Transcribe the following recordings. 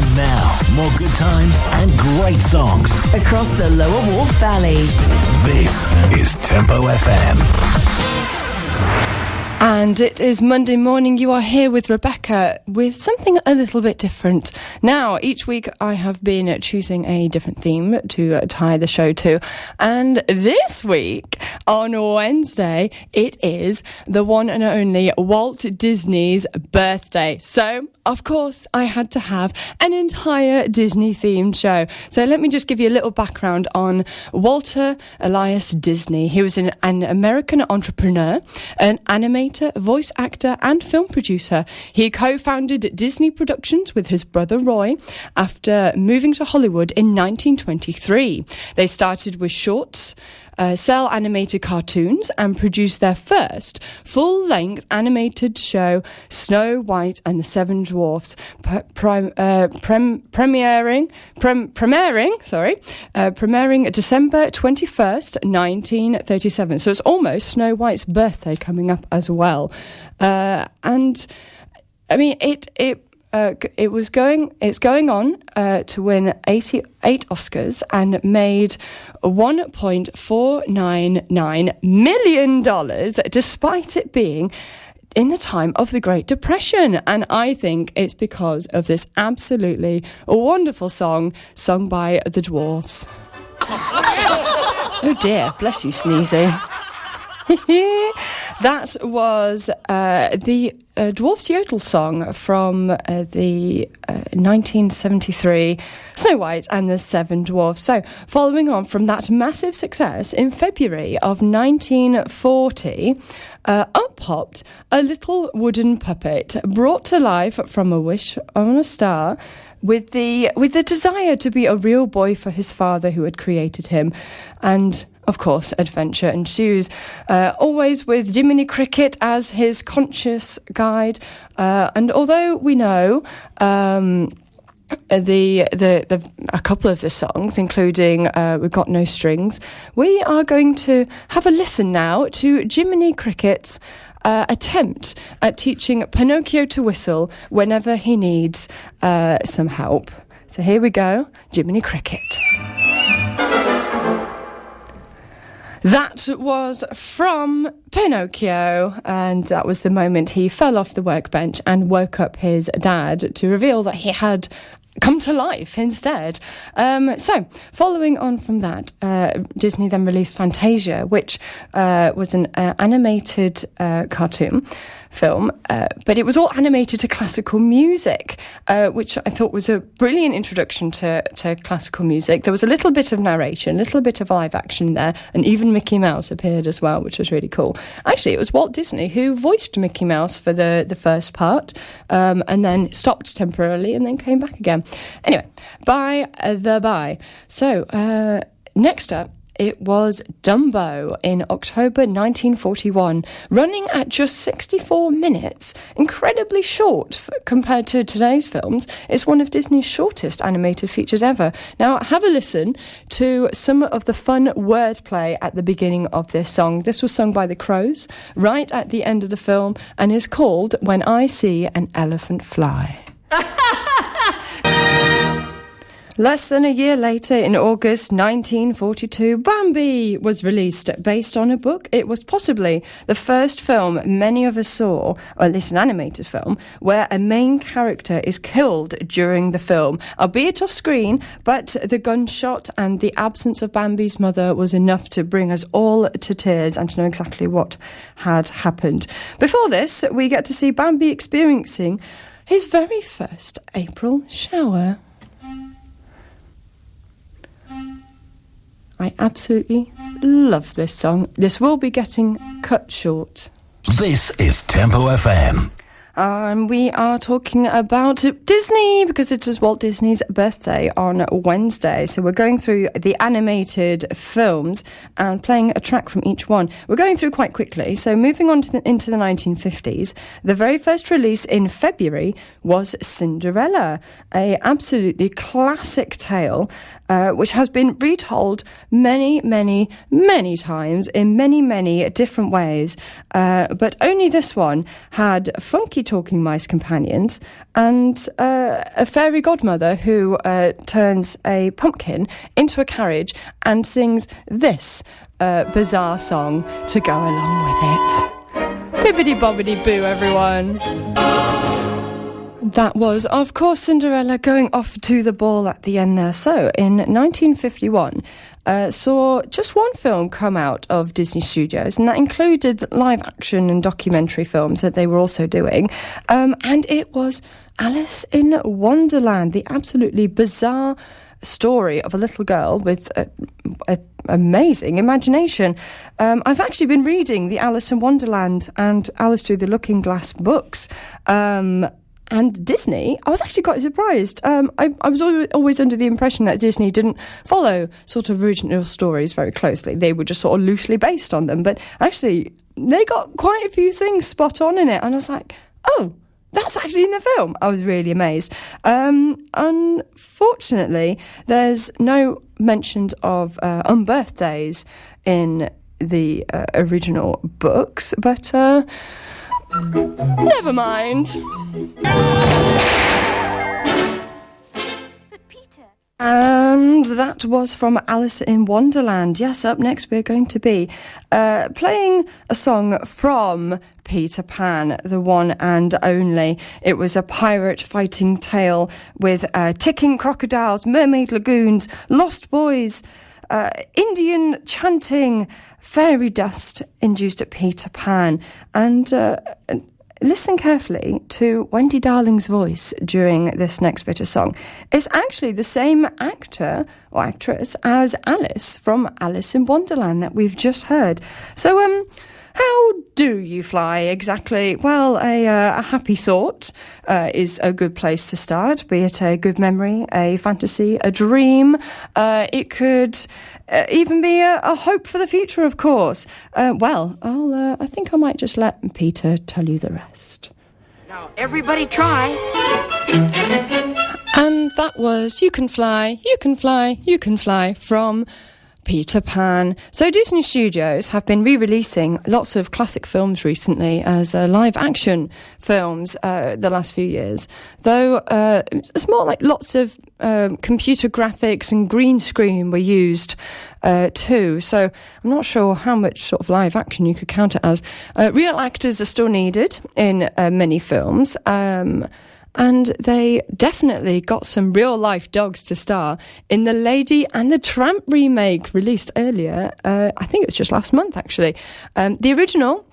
And now, more good times and great songs across the Lower Walt Valley. This is Tempo FM. And it is Monday morning. You are here with Rebecca with something a little bit different. Now, each week I have been choosing a different theme to tie the show to. And this week, on Wednesday, it is the one and only Walt Disney's birthday. So, of course, I had to have an entire Disney-themed show. So let me just give you a little background on Walter Elias Disney. He was an American entrepreneur, an animator, voice actor, and film producer. He co-founded Disney Productions with his brother Roy after moving to Hollywood in 1923. They started with shorts, cell animated cartoons, and produced their first full-length animated show, Snow White and the Seven Dwarfs, premiering December 21st, 1937. So it's almost Snow White's birthday coming up as well. And I mean, it's going on to win 88 Oscars and made $1.499 million, despite it being in the time of the Great Depression. And I think it's because of this absolutely wonderful song sung by the Dwarfs. Oh dear, bless you, Sneezy. That was the Dwarfs Yodel song from the 1973 Snow White and the Seven Dwarfs. So, following on from that massive success, in February of 1940, up popped a little wooden puppet brought to life from a wish on a star, with the desire to be a real boy for his father who had created him. And of course, adventure ensues, always with Jiminy Cricket as his conscious guide. And although we know a couple of the songs, including We've Got No Strings, we are going to have a listen now to Jiminy Cricket's attempt at teaching Pinocchio to whistle whenever he needs some help. So here we go, Jiminy Cricket. That was from Pinocchio, and that was the moment he fell off the workbench and woke up his dad to reveal that he had come to life instead. So, following on from that, Disney then released Fantasia, which was an animated cartoon film, but it was all animated to classical music, which I thought was a brilliant introduction to classical music. There was a little bit of narration, a little bit of live action there, and even Mickey Mouse appeared as well, which was really cool. Actually, it was Walt Disney who voiced Mickey Mouse for the first part, and then stopped temporarily and then came back again. Anyway, by the by. So, next up, it was Dumbo in October 1941, running at just 64 minutes, incredibly short compared to today's films. It's one of Disney's shortest animated features ever. Now, have a listen to some of the fun wordplay at the beginning of this song. This was sung by the Crows right at the end of the film and is called When I See an Elephant Fly. Less than a year later, in August 1942, Bambi was released based on a book. It was possibly the first film many of us saw, or at least an animated film, where a main character is killed during the film, albeit off screen, but the gunshot and the absence of Bambi's mother was enough to bring us all to tears and to know exactly what had happened. Before this, we get to see Bambi experiencing his very first April shower. I absolutely love this song. This will be getting cut short. This is Tempo FM. And we are talking about Disney because it is Walt Disney's birthday on Wednesday. So we're going through the animated films and playing a track from each one. We're going through quite quickly. So moving on to into the 1950s, the very first release in February was Cinderella, a absolutely classic tale, which has been retold many, many, many times in many, many different ways. But only this one had funky talking mice companions, and a fairy godmother who turns a pumpkin into a carriage and sings this bizarre song to go along with it. Bibbidi bobbidi boo, everyone. That was, of course, Cinderella going off to the ball at the end there. So, in 1951, saw just one film come out of Disney Studios, and that included live action and documentary films that they were also doing. And it was Alice in Wonderland, the absolutely bizarre story of a little girl with an amazing imagination. I've actually been reading the Alice in Wonderland and Alice Through the Looking Glass books. And Disney, I was actually quite surprised. I was always under the impression that Disney didn't follow sort of original stories very closely. They were just sort of loosely based on them. But actually, they got quite a few things spot on in it. And I was like, oh, that's actually in the film. I was really amazed. Unfortunately, there's no mentions of unbirthdays in the original books. But never mind. And that was from Alice in Wonderland. Yes, up next we're going to be playing a song from Peter Pan, the one and only. It was a pirate fighting tale with ticking crocodiles, mermaid lagoons, lost boys, Indian chanting, fairy dust induced at Peter Pan. And listen carefully to Wendy Darling's voice during this next bit of song. It's actually the same actor or actress as Alice from Alice in Wonderland that we've just heard. So, how do you fly exactly? Well, a happy thought is a good place to start, be it a good memory, a fantasy, a dream. It could even be a hope for the future, of course. I think I might just let Peter tell you the rest. Now, everybody try. And that was You Can Fly, You Can Fly, You Can Fly from Peter Pan. So Disney Studios have been re-releasing lots of classic films recently as live action films the last few years, though it's more like lots of computer graphics and green screen were used too, so I'm not sure how much sort of live action you could count it as. Real actors are still needed in many films, and they definitely got some real-life dogs to star in the Lady and the Tramp remake released earlier. I think it was just last month, actually. The original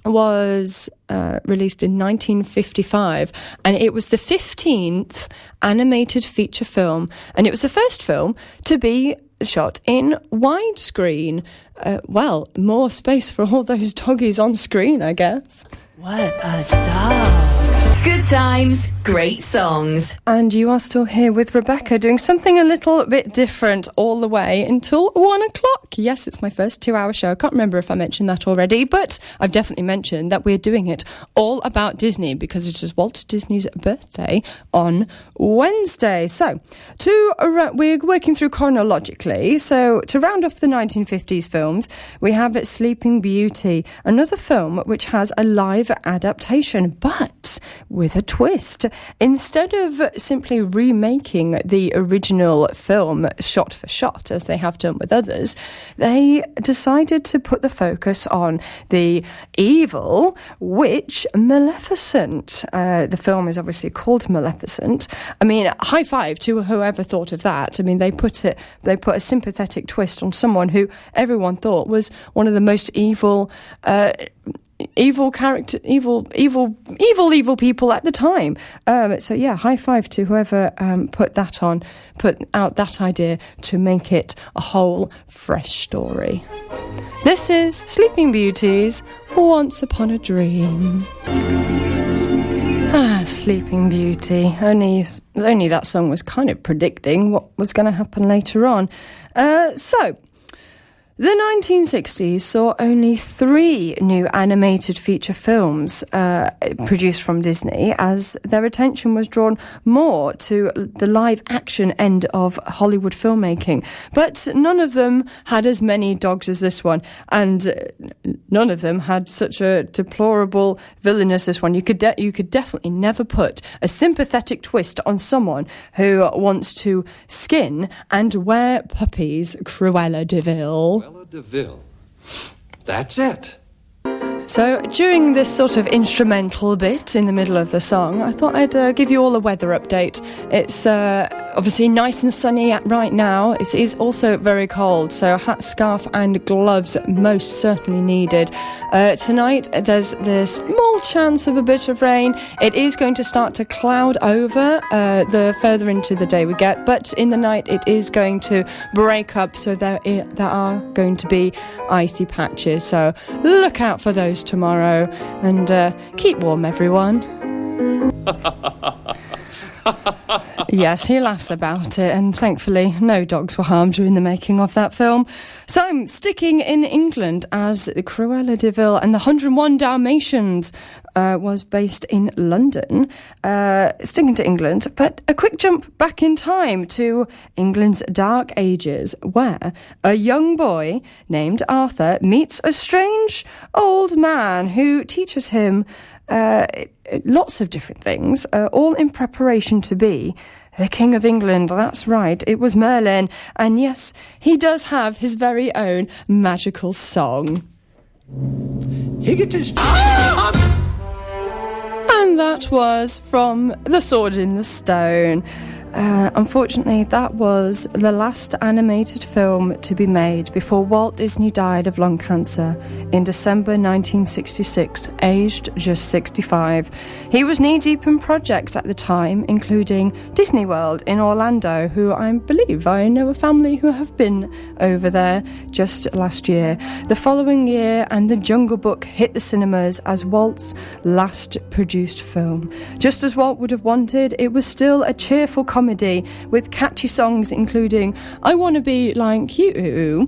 was released in 1955, and it was the 15th animated feature film, and it was the first film to be shot in widescreen. More space for all those doggies on screen, I guess. What a dog. Good times, great songs. And you are still here with Rebecca doing something a little bit different all the way until 1 o'clock. Yes, it's my first 2-hour show. I can't remember if I mentioned that already, but I've definitely mentioned that we're doing it all about Disney because it is Walt Disney's birthday on Wednesday. So, we're working through chronologically. So, to round off the 1950s films, we have Sleeping Beauty, another film which has a live adaptation, but with a twist. Instead of simply remaking the original film shot for shot, as they have done with others, they decided to put the focus on the evil witch Maleficent. The film is obviously called Maleficent. I mean, high five to whoever thought of that. I mean, they put a sympathetic twist on someone who everyone thought was one of the most evil people at the time. So yeah, high five to whoever put out that idea to make it a whole fresh story. This is Sleeping Beauty's Once Upon a Dream. Sleeping Beauty. Only that song was kind of predicting what was going to happen later on. So The 1960s saw only 3 new animated feature films produced from Disney, as their attention was drawn more to the live-action end of Hollywood filmmaking. But none of them had as many dogs as this one, and none of them had such a deplorable villain as this one. You could definitely never put a sympathetic twist on someone who wants to skin and wear puppies. Cruella de Vil. Cruella de Vil. That's it. So during this sort of instrumental bit in the middle of the song, I thought I'd give you all a weather update. It's obviously nice and sunny right now. It is also very cold, so hat, scarf and gloves most certainly needed. Tonight there's small chance of a bit of rain. It is going to start to cloud over the further into the day we get, but in the night it is going to break up, so there are going to be icy patches. So look out for those tomorrow, and keep warm, everyone. Yes, he laughs about it, and thankfully no dogs were harmed during the making of that film. So I'm sticking in England, as Cruella de Vil and the 101 Dalmatians was based in London. Sticking to England, but a quick jump back in time to England's Dark Ages, where a young boy named Arthur meets a strange old man who teaches him lots of different things, all in preparation to be the King of England. That's right, it was Merlin. And yes, he does have his very own magical song. Higgitus. And that was from The Sword in the Stone. Unfortunately, that was the last animated film to be made before Walt Disney died of lung cancer in December 1966, aged just 65. He was knee-deep in projects at the time, including Disney World in Orlando, who I believe I know a family who have been over there just last year. The following year, and The Jungle Book hit the cinemas as Walt's last produced film. Just as Walt would have wanted, it was still a cheerful comedy with catchy songs including I Wanna Be Like You,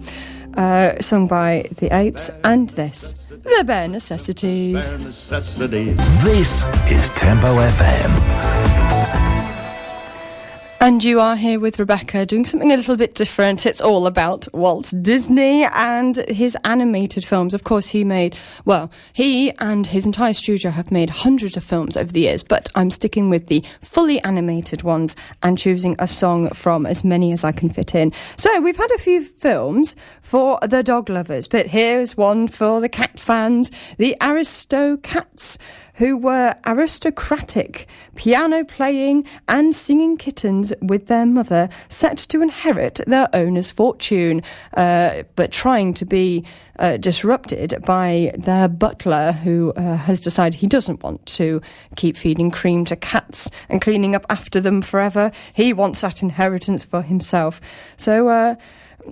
sung by the Apes, and this, The Bare Necessities. Bare necessities. This is Tempo FM. And you are here with Rebecca doing something a little bit different. It's all about Walt Disney and his animated films. Of course, he and his entire studio have made hundreds of films over the years, but I'm sticking with the fully animated ones and choosing a song from as many as I can fit in. So we've had a few films for the dog lovers, but here's one for the cat fans. The Aristocats, who were aristocratic, piano-playing and singing kittens with their mother, set to inherit their owner's fortune, but trying to be disrupted by their butler, who has decided he doesn't want to keep feeding cream to cats and cleaning up after them forever. He wants that inheritance for himself. So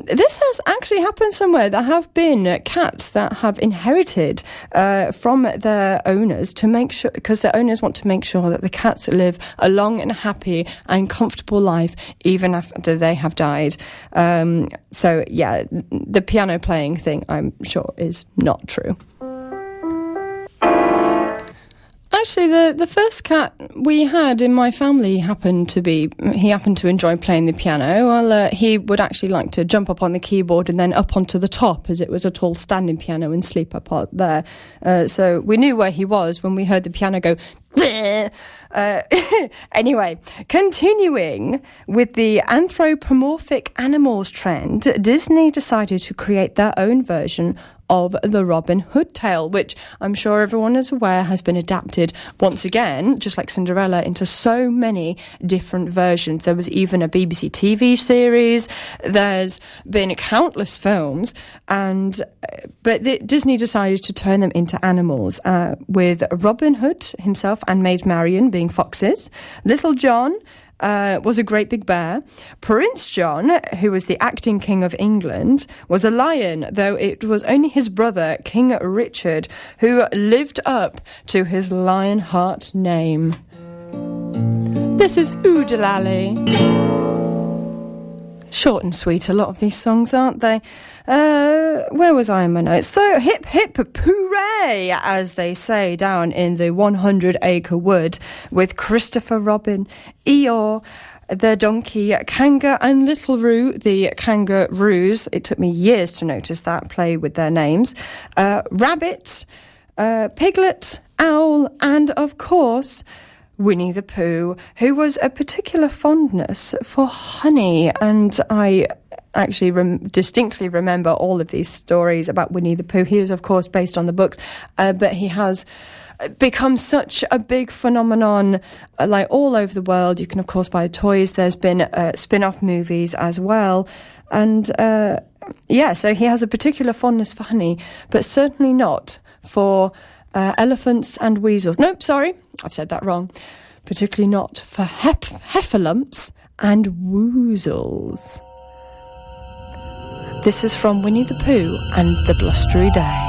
this has actually happened somewhere. There have been cats that have inherited from their owners to make sure, because their owners want to make sure that the cats live a long and happy and comfortable life even after they have died. So yeah, the piano playing thing, I'm sure, is not true. Actually, the first cat we had in my family happened to enjoy playing the piano. Well, he would actually like to jump up on the keyboard and then up onto the top, as it was a tall standing piano, and sleep up there. So we knew where he was when we heard the piano go. Anyway, continuing with the anthropomorphic animals trend, Disney decided to create their own version of the Robin Hood tale, which I'm sure everyone is aware has been adapted once again, just like Cinderella, into so many different versions. There was even a BBC TV series. There's been countless films, but Disney decided to turn them into animals, with Robin Hood himself and Maid Marian being foxes. Little John was a great big bear. Prince John, who was the acting king of England, was a lion, though it was only his brother, King Richard, who lived up to his Lionheart name. This is Oodalali. Short and sweet, a lot of these songs, aren't they? Where was I in my notes? So, hip, hip, hooray, as they say down in the 100-acre wood, with Christopher Robin, Eeyore, the donkey, Kanga, and Little Roo, the kangaroos. It took me years to notice that, play with their names. Rabbit, Piglet, Owl, and, of course, Winnie the Pooh, who was a particular fondness for honey. And I actually distinctly remember all of these stories about Winnie the Pooh. He is, of course, based on the books, but he has become such a big phenomenon, like all over the world. You can, of course, buy toys. There's been spin-off movies as well. And, so he has a particular fondness for honey, but certainly not for elephants and weasels. Nope, sorry, I've said that wrong. Particularly not for heffalumps and woozles. This is from Winnie the Pooh and the Blustery Day.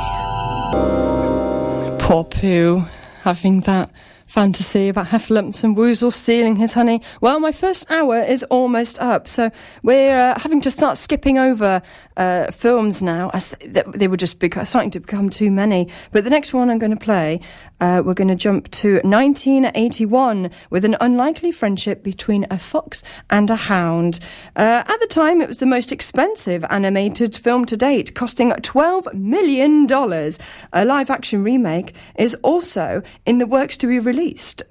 Poor Pooh, having that fantasy about heffalumps and woozles stealing his honey. Well, my first hour is almost up, so we're having to start skipping over films now, as they were just starting to become too many. But the next one I'm going to play, we're going to jump to 1981 with an unlikely friendship between a fox and a hound. At the time, it was the most expensive animated film to date, costing $12 million. A live-action remake is also in the works to be released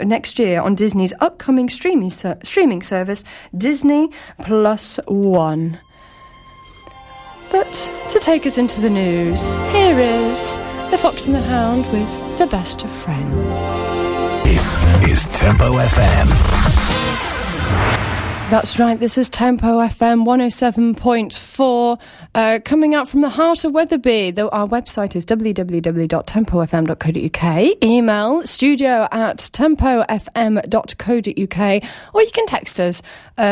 next year on Disney's upcoming streaming service, Disney Plus One. But to take us into the news, here is The Fox and the Hound with The Best of Friends. This is Tempo FM. That's right, this is Tempo FM 107.4, coming out from the heart of Wetherby. Though our website is www.tempofm.co.uk. Email studio@tempofm.co.uk, or you can text us.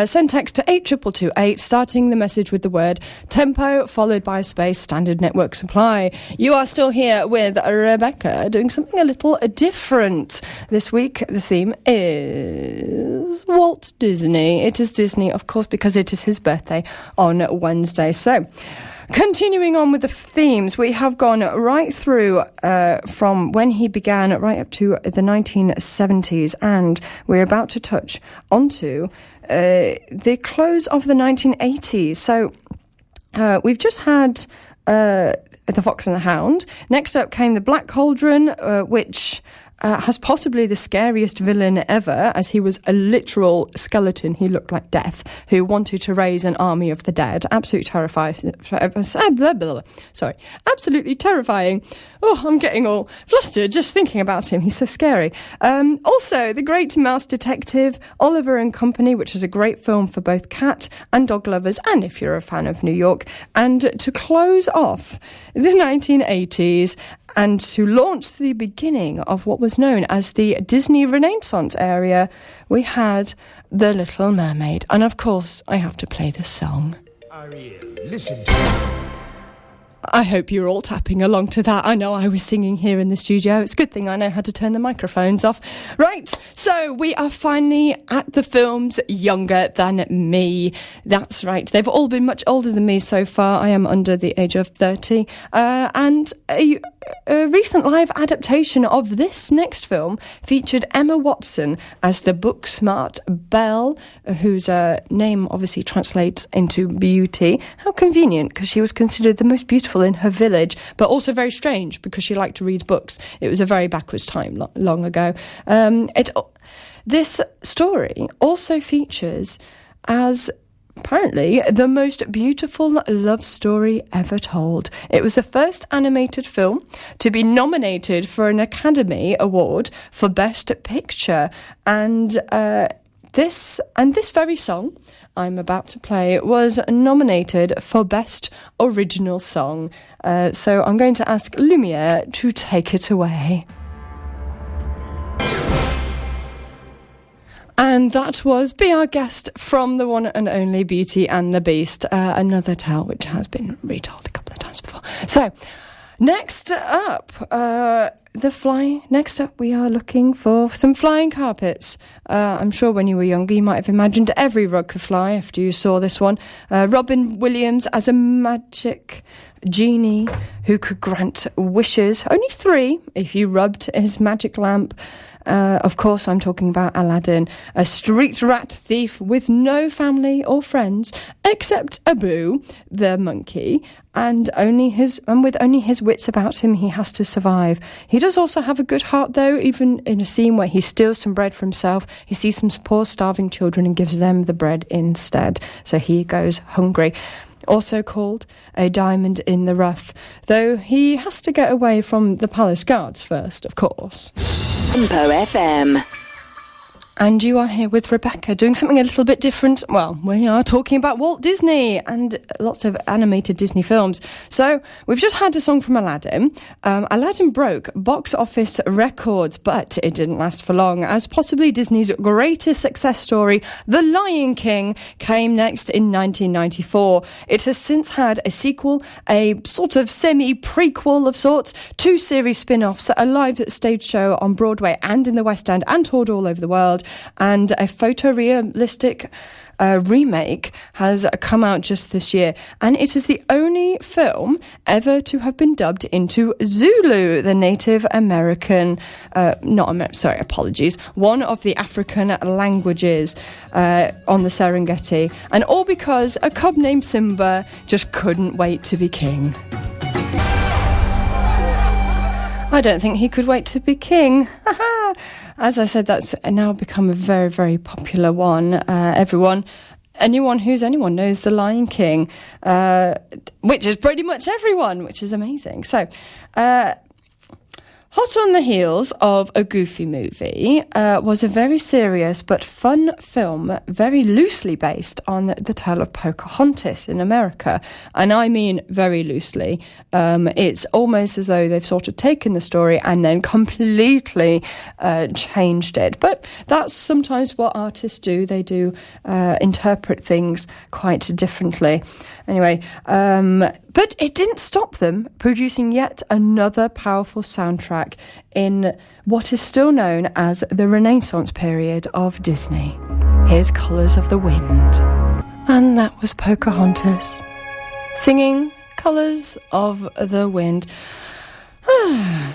Send text to 82228, starting the message with the word Tempo, followed by a space, standard network supply. You are still here with Rebecca, doing something a little different. This week, the theme is Walt Disney. It is Disney, of course, because it is his birthday on Wednesday. So, continuing on with the themes, we have gone right through from when he began right up to the 1970s, and we're about to touch onto the close of the 1980s. So, we've just had The Fox and the Hound. Next up came The Black Cauldron, which has possibly the scariest villain ever, as he was a literal skeleton. He looked like death, who wanted to raise an army of the dead. Absolutely terrifying. Sorry. Absolutely terrifying. Oh, I'm getting all flustered just thinking about him. He's so scary. Also, The Great Mouse Detective, Oliver and Company, which is a great film for both cat and dog lovers, and if you're a fan of New York. And to close off the 1980s, and to launch the beginning of what was known as the Disney Renaissance area, we had The Little Mermaid. And of course, I have to play this song. Ariel, listen to me. I hope you're all tapping along to that. I know I was singing here in the studio. It's a good thing I know how to turn the microphones off. Right, so we are finally at the films Younger Than Me. That's right. They've all been much older than me so far. I am under the age of 30. And a recent live adaptation of this next film featured Emma Watson as the book-smart Belle, whose name obviously translates into beauty. How convenient, because she was considered the most beautiful in her village, but also very strange because she liked to read books. It was a very backwards time long ago. This story also features as apparently the most beautiful love story ever told. It was the first animated film to be nominated for an Academy Award for Best Picture, and this very song I'm about to play was nominated for Best Original Song. So I'm going to ask Lumiere to take it away. And that was Be Our Guest from the one and only Beauty and the Beast, another tale which has been retold a couple of times before. So, Next up, Next up, we are looking for some flying carpets. I'm sure when you were younger, you might have imagined every rug could fly after you saw this one. Robin Williams as a magic genie who could grant wishes. Only 3 if you rubbed his magic lamp. Of course, I'm talking about Aladdin, a street rat thief with no family or friends except Abu, the monkey, and with only his wits about him, he has to survive. He does also have a good heart, though, even in a scene where he steals some bread for himself. He sees some poor, starving children and gives them the bread instead, so he goes hungry. Also called a diamond in the rough, though he has to get away from the palace guards first, of course. Tempo FM. And you are here with Rebecca doing something a little bit different. Well, we are talking about Walt Disney and lots of animated Disney films. So we've just had a song from Aladdin. Aladdin broke box office records, but it didn't last for long, as possibly Disney's greatest success story, The Lion King, came next in 1994. It has since had a sequel, a sort of semi-prequel of sorts, 2 series spin-offs, a live stage show on Broadway and in the West End and toured all over the world, and a photorealistic remake has come out just this year, and it is the only film ever to have been dubbed into Zulu, the Native American, one of the African languages on the Serengeti, and all because a cub named Simba just couldn't wait to be king. I don't think he could wait to be king. As I said, that's now become a very, very popular one. Anyone who's anyone knows The Lion King, which is pretty much everyone, which is amazing. So, hot on the heels of a Goofy movie was a very serious but fun film, very loosely based on the tale of Pocahontas in America. And I mean very loosely. It's almost as though they've sort of taken the story and then completely changed it. But that's sometimes what artists do. They do interpret things quite differently. Anyway, but it didn't stop them producing yet another powerful soundtrack in what is still known as the Renaissance period of Disney. Here's Colours of the Wind. And that was Pocahontas singing Colours of the Wind.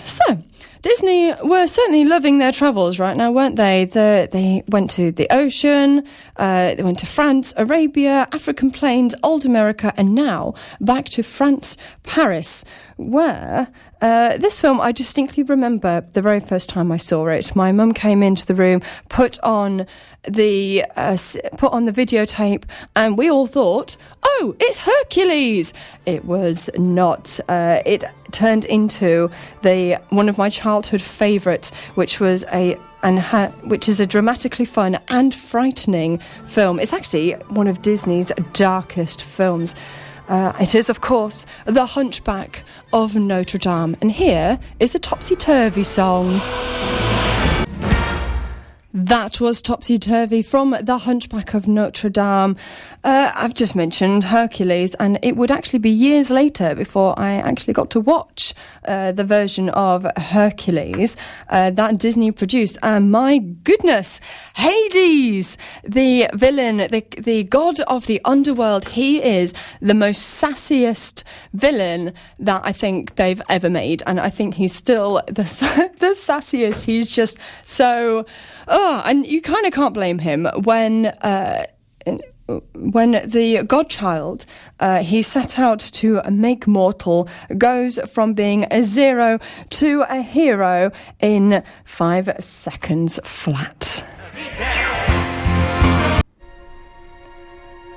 So, Disney were certainly loving their travels right now, weren't they? They went to the ocean, they went to France, Arabia, African plains, old America, and now back to France, Paris, where this film, I distinctly remember the very first time I saw it. My mum came into the room, put on the videotape, and we all thought, oh, it's Hercules. It was not. It turned into one of my childhood favourites, which is a dramatically fun and frightening film. It's actually one of Disney's darkest films. It is, of course, The Hunchback of Notre Dame. And here is the Topsy Turvy song. That was Topsy Turvy from The Hunchback of Notre Dame. I've just mentioned Hercules, and it would actually be years later before I actually got to watch the version of Hercules that Disney produced. And my goodness, Hades, the villain, the god of the underworld, he is the most sassiest villain that I think they've ever made. And I think he's still the sassiest. He's just so... and you kind of can't blame him when the godchild he set out to make mortal goes from being a 0 to a hero in 5 seconds flat.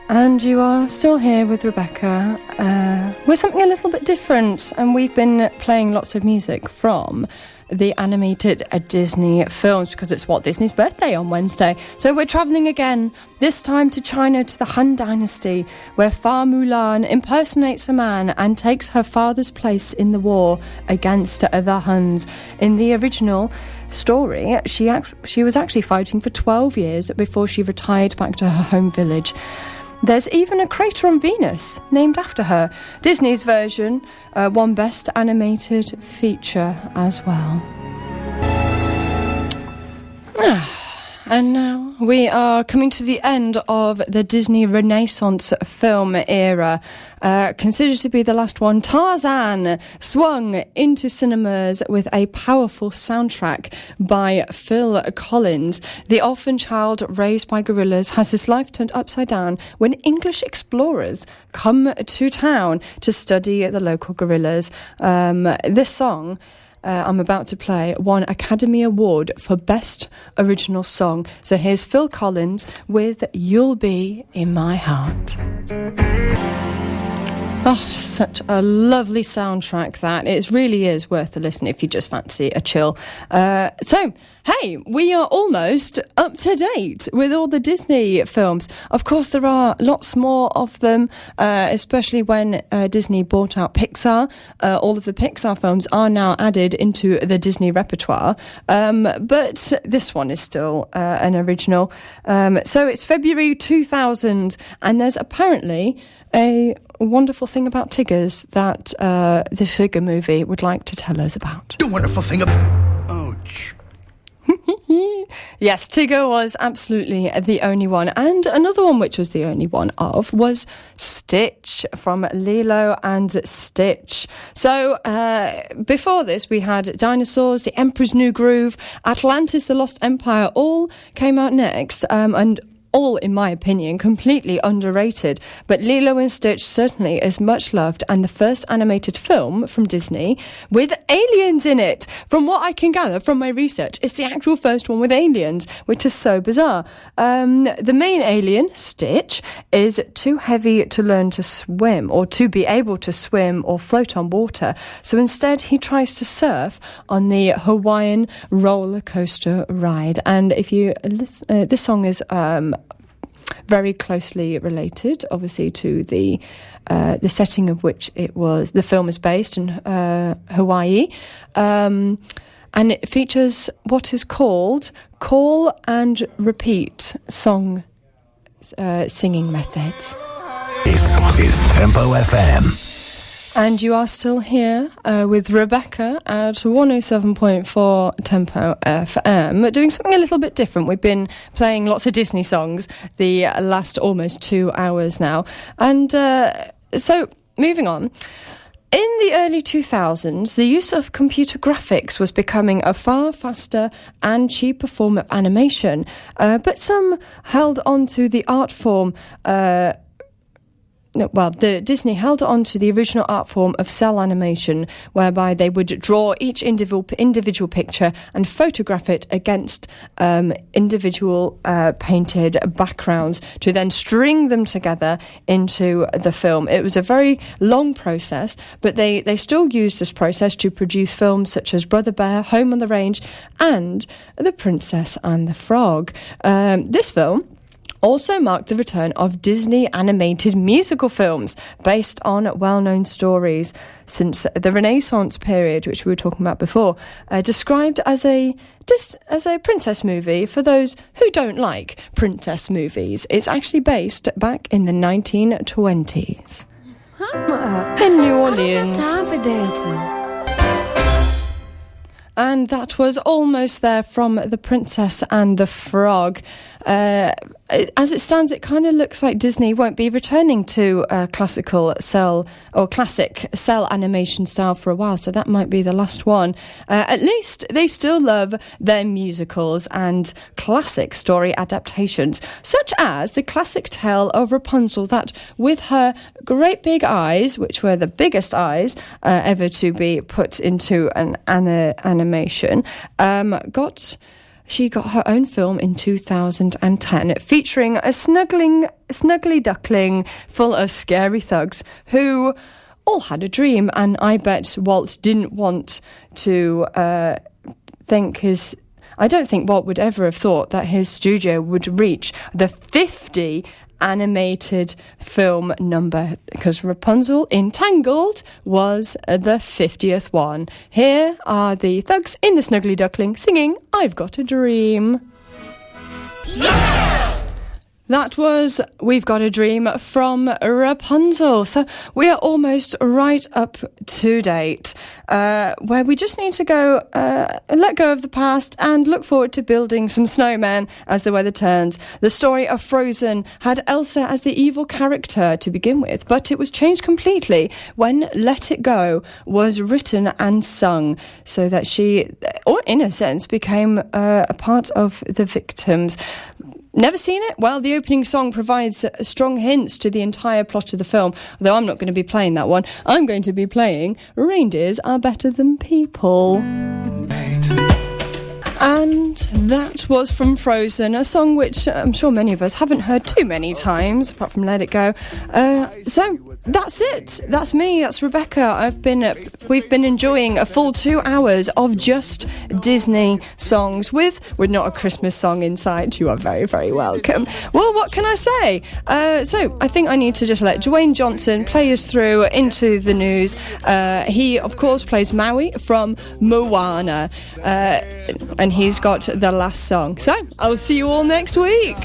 And you are still here with Rebecca with something a little bit different, and we've been playing lots of music from the animated Disney films because it's Walt Disney's birthday on Wednesday. So we're travelling again, this time to China, to the Han Dynasty, where Fa Mulan impersonates a man and takes her father's place in the war against the Huns. In the original story, she was actually fighting for 12 years before she retired back to her home village. There's even a crater on Venus named after her. Disney's version won Best Animated Feature as well. And now we are coming to the end of the Disney Renaissance film era. Considered to be the last one, Tarzan swung into cinemas with a powerful soundtrack by Phil Collins. The orphan child raised by gorillas has his life turned upside down when English explorers come to town to study the local gorillas. This song I'm about to play won Academy Award for Best Original Song. So here's Phil Collins with You'll Be in My Heart. Oh, such a lovely soundtrack that. It really is worth a listen if you just fancy a chill. So, hey, we are almost up to date with all the Disney films. Of course, there are lots more of them, especially when Disney bought out Pixar. All of the Pixar films are now added into the Disney repertoire. But this one is still an original. So it's February 2000, and there's apparently a wonderful thing about Tiggers that the Tigger movie would like to tell us about. The wonderful thing about... Ouch. Yes, Tigger was absolutely the only one. And another one which was the only one of was Stitch from Lilo and Stitch. So before this, we had Dinosaurs, The Emperor's New Groove, Atlantis, The Lost Empire, all came out next. And all, in my opinion, completely underrated. But Lilo and Stitch certainly is much loved, and the first animated film from Disney with aliens in it. From what I can gather from my research, it's the actual first one with aliens, which is so bizarre. The main alien, Stitch, is too heavy to learn to swim or to be able to swim or float on water. So instead, he tries to surf on the Hawaiian roller coaster ride. And if you listen, this song is very closely related, obviously, to the setting of which it was. The film is based in Hawaii, and it features what is called call and repeat song singing methods. This is Tempo FM. And you are still here with Rebecca at 107.4 Tempo FM, doing something a little bit different. We've been playing lots of Disney songs the last almost 2 hours now. And so, moving on. In the early 2000s, the use of computer graphics was becoming a far faster and cheaper form of animation, but some held on to the art form Disney held on to the original art form of cell animation, whereby they would draw each individual picture and photograph it against individual painted backgrounds to then string them together into the film. It was a very long process, but they still used this process to produce films such as Brother Bear, Home on the Range, and The Princess and the Frog. This film also marked the return of Disney animated musical films based on well-known stories since the Renaissance period, which we were talking about before, described as a princess movie for those who don't like princess movies. It's actually based back in the 1920s. In New Orleans. I don't have time for dancing. And that was almost there from The Princess and the Frog. As it stands, it kind of looks like Disney won't be returning to classical cell or classic cell animation style for a while, so that might be the last one. At least they still love their musicals and classic story adaptations, such as the classic tale of Rapunzel that, with her great big eyes, which were the biggest eyes ever to be put into an animation, She got her own film in 2010 featuring a snuggly duckling full of scary thugs who all had a dream, and I bet Walt didn't want to I don't think Walt would ever have thought that his studio would reach the 50 animated film number, because Rapunzel Entangled was the 50th one. Here are the thugs in the Snuggly Duckling singing I've Got a Dream. Yeah! That was We've Got a Dream from Rapunzel. So we are almost right up to date, where we just need to go let go of the past and look forward to building some snowmen as the weather turns. The story of Frozen had Elsa as the evil character to begin with, but it was changed completely when Let It Go was written and sung, so that she, or in a sense, became a part of the victims. Never seen it? Well, the opening song provides strong hints to the entire plot of the film, although I'm not going to be playing that one. I'm going to be playing Reindeers Are Better Than People. And that was from Frozen, a song which I'm sure many of us haven't heard too many times, apart from Let It Go. So that's it. That's me. That's Rebecca. We've been enjoying a full 2 hours of just Disney songs with not a Christmas song inside. You are very, very welcome. Well, what can I say? So I think I need to just let Dwayne Johnson play us through into the news. He, of course, plays Maui from Moana. And he's got the last song. So I'll see you all next week.